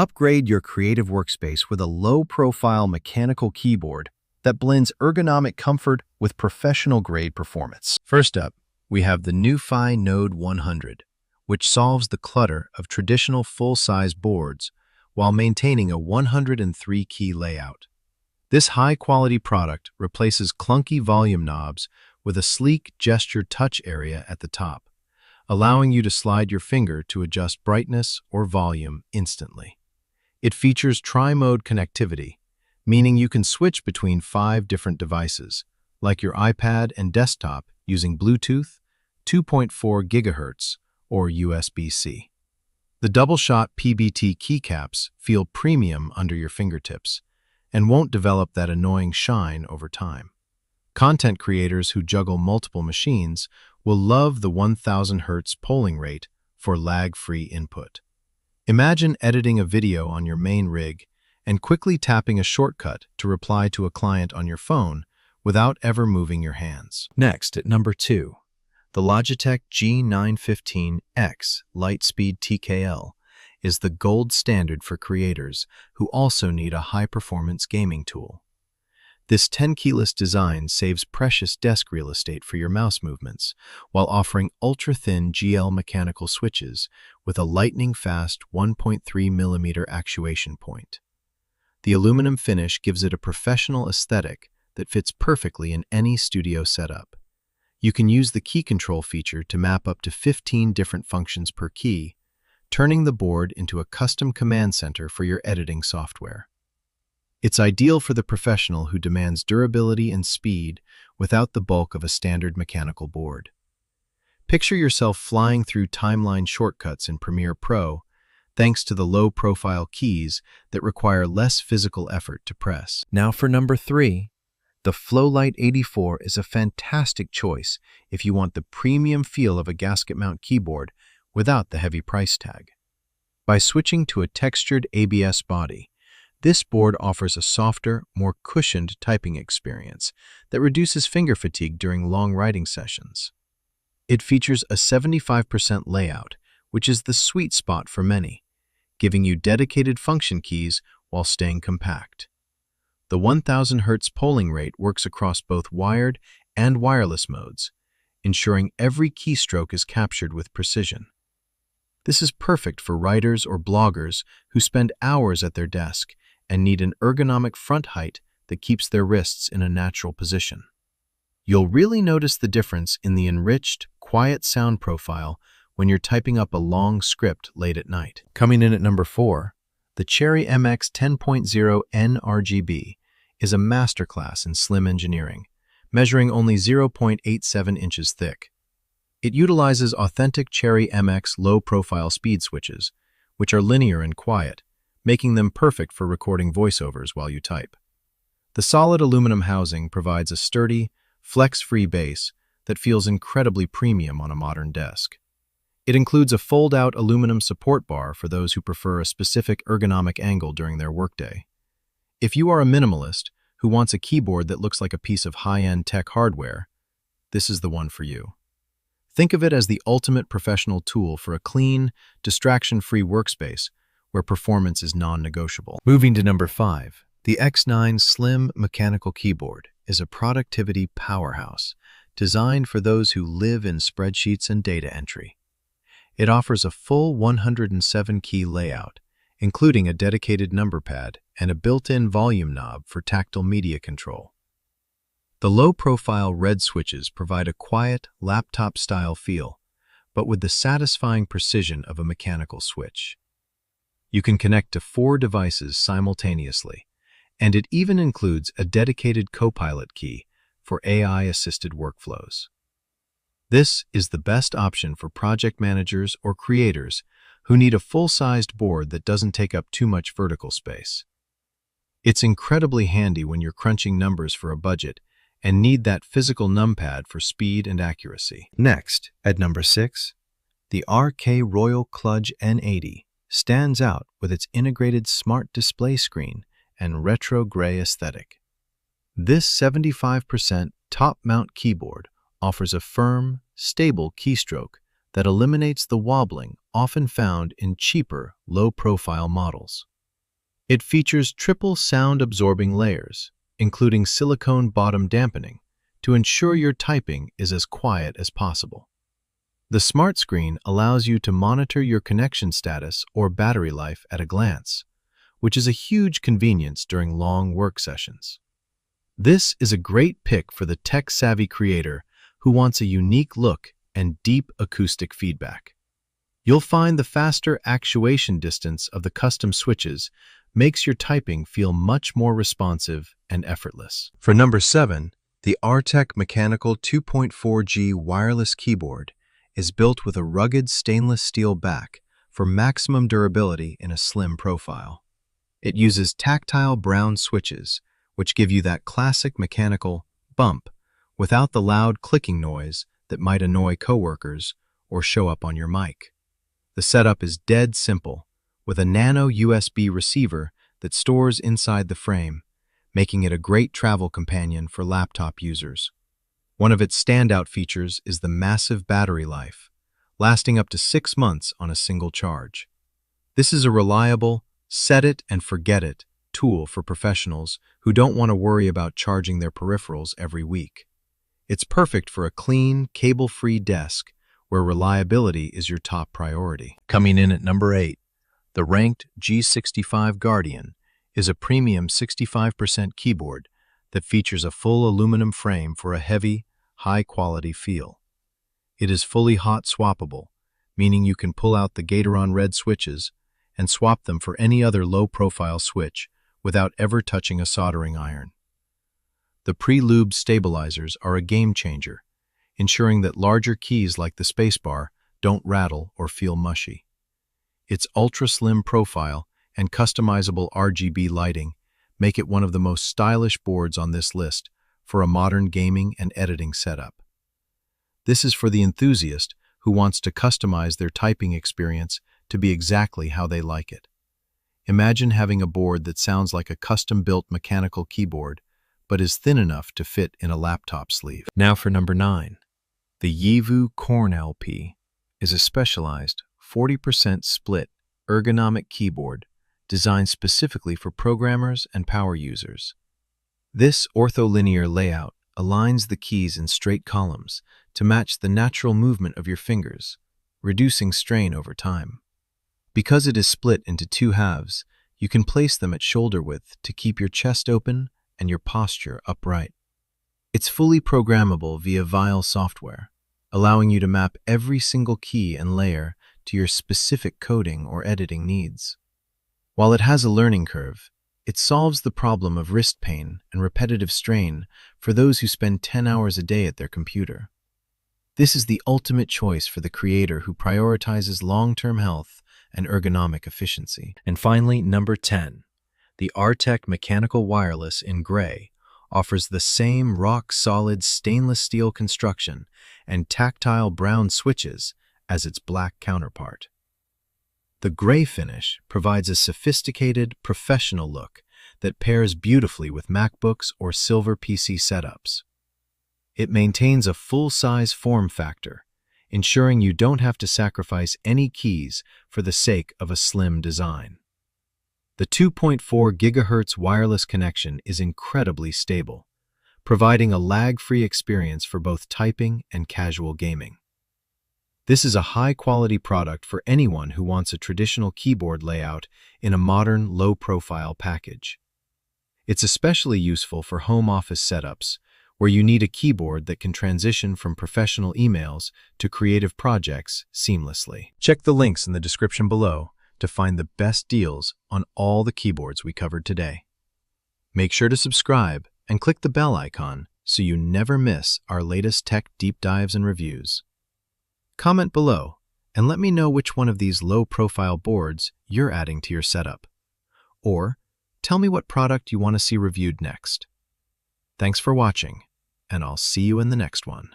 Upgrade your creative workspace with a low-profile mechanical keyboard that blends ergonomic comfort with professional-grade performance. First up, we have the NuPhy Node 100, which solves the clutter of traditional full-size boards while maintaining a 103-key layout. This high-quality product replaces clunky volume knobs with a sleek gesture touch area at the top, allowing you to slide your finger to adjust brightness or volume instantly. It features tri-mode connectivity, meaning you can switch between 5 different devices, like your iPad and desktop using Bluetooth, 2.4 GHz, or USB-C. The double-shot PBT keycaps feel premium under your fingertips and won't develop that annoying shine over time. Content creators who juggle multiple machines will love the 1000 Hz polling rate for lag-free input. Imagine editing a video on your main rig and quickly tapping a shortcut to reply to a client on your phone without ever moving your hands. Next, at number 2, the Logitech G915 X Lightspeed TKL is the gold standard for creators who also need a high-performance gaming tool. This 10-keyless design saves precious desk real estate for your mouse movements while offering ultra-thin GL mechanical switches with a lightning-fast 1.3mm actuation point. The aluminum finish gives it a professional aesthetic that fits perfectly in any studio setup. You can use the key control feature to map up to 15 different functions per key, turning the board into a custom command center for your editing software. It's ideal for the professional who demands durability and speed without the bulk of a standard mechanical board. Picture yourself flying through timeline shortcuts in Premiere Pro thanks to the low-profile keys that require less physical effort to press. Now for number 3, the FlowLite 84 is a fantastic choice if you want the premium feel of a gasket mount keyboard without the heavy price tag. By switching to a textured ABS body, this board offers a softer, more cushioned typing experience that reduces finger fatigue during long writing sessions. It features a 75% layout, which is the sweet spot for many, giving you dedicated function keys while staying compact. The 1000 Hz polling rate works across both wired and wireless modes, ensuring every keystroke is captured with precision. This is perfect for writers or bloggers who spend hours at their desk and need an ergonomic front height that keeps their wrists in a natural position. You'll really notice the difference in the enriched, quiet sound profile when you're typing up a long script late at night. Coming in at number 4, the Cherry MX 10.0 nRGB is a masterclass in slim engineering, measuring only 0.87 inches thick. It utilizes authentic Cherry MX low-profile speed switches, which are linear and quiet, making them perfect for recording voiceovers while you type. The solid aluminum housing provides a sturdy, flex-free base that feels incredibly premium on a modern desk. It includes a fold-out aluminum support bar for those who prefer a specific ergonomic angle during their workday. If you are a minimalist who wants a keyboard that looks like a piece of high-end tech hardware, this is the one for you. Think of it as the ultimate professional tool for a clean, distraction-free workspace where performance is non-negotiable. Moving to number 5, the X9 Slim Mechanical Keyboard is a productivity powerhouse designed for those who live in spreadsheets and data entry. It offers a full 107-key layout, including a dedicated number pad and a built-in volume knob for tactile media control. The low-profile red switches provide a quiet, laptop-style feel, but with the satisfying precision of a mechanical switch. You can connect to 4 devices simultaneously, and it even includes a dedicated Copilot key for AI-assisted workflows. This is the best option for project managers or creators who need a full-sized board that doesn't take up too much vertical space. It's incredibly handy when you're crunching numbers for a budget and need that physical numpad for speed and accuracy. Next, at number 6, the Arteck Royal Kludge N80 stands out with its integrated smart display screen and retro gray aesthetic. This 75% top-mount keyboard offers a firm, stable keystroke that eliminates the wobbling often found in cheaper, low-profile models. It features triple sound-absorbing layers, including silicone bottom dampening, to ensure your typing is as quiet as possible. The smart screen allows you to monitor your connection status or battery life at a glance, which is a huge convenience during long work sessions. This is a great pick for the tech-savvy creator who wants a unique look and deep acoustic feedback. You'll find the faster actuation distance of the custom switches makes your typing feel much more responsive and effortless. For number 7, the Arteck Mechanical 2.4G wireless keyboard is built with a rugged stainless steel back for maximum durability in a slim profile. It uses tactile brown switches, which give you that classic mechanical bump without the loud clicking noise that might annoy coworkers or show up on your mic. The setup is dead simple, with a nano USB receiver that stores inside the frame, making it a great travel companion for laptop users. One of its standout features is the massive battery life, lasting up to 6 months on a single charge. This is a reliable, set-it-and-forget-it tool for professionals who don't want to worry about charging their peripherals every week. It's perfect for a clean, cable-free desk where reliability is your top priority. Coming in at number 8, the ranked G65 Guardian is a premium 65% keyboard that features a full aluminum frame for a heavy, high-quality feel. It is fully hot-swappable, meaning you can pull out the Gateron red switches and swap them for any other low-profile switch without ever touching a soldering iron. The pre-lubed stabilizers are a game-changer, ensuring that larger keys like the spacebar don't rattle or feel mushy. Its ultra-slim profile and customizable RGB lighting make it one of the most stylish boards on this list for a modern gaming and editing setup. This is for the enthusiast who wants to customize their typing experience to be exactly how they like it. Imagine having a board that sounds like a custom-built mechanical keyboard, but is thin enough to fit in a laptop sleeve. Now for number 9. The Yeevu Corne LP is a specialized 40% split ergonomic keyboard designed specifically for programmers and power users. This ortholinear layout aligns the keys in straight columns to match the natural movement of your fingers, reducing strain over time. Because it is split into 2 halves, you can place them at shoulder width to keep your chest open and your posture upright. It's fully programmable via VIAL software, allowing you to map every single key and layer to your specific coding or editing needs. While it has a learning curve, it solves the problem of wrist pain and repetitive strain for those who spend 10 hours a day at their computer. This is the ultimate choice for the creator who prioritizes long-term health and ergonomic efficiency. And finally, number 10. The Arteck Mechanical Wireless in gray offers the same rock-solid stainless steel construction and tactile brown switches as its black counterpart. The gray finish provides a sophisticated, professional look that pairs beautifully with MacBooks or silver PC setups. It maintains a full-size form factor, ensuring you don't have to sacrifice any keys for the sake of a slim design. The 2.4 GHz wireless connection is incredibly stable, providing a lag-free experience for both typing and casual gaming. This is a high-quality product for anyone who wants a traditional keyboard layout in a modern, low-profile package. It's especially useful for home office setups, where you need a keyboard that can transition from professional emails to creative projects seamlessly. Check the links in the description below to find the best deals on all the keyboards we covered today. Make sure to subscribe and click the bell icon so you never miss our latest tech deep dives and reviews. Comment below and let me know which one of these low-profile boards you're adding to your setup. Or tell me what product you want to see reviewed next. Thanks for watching, and I'll see you in the next one.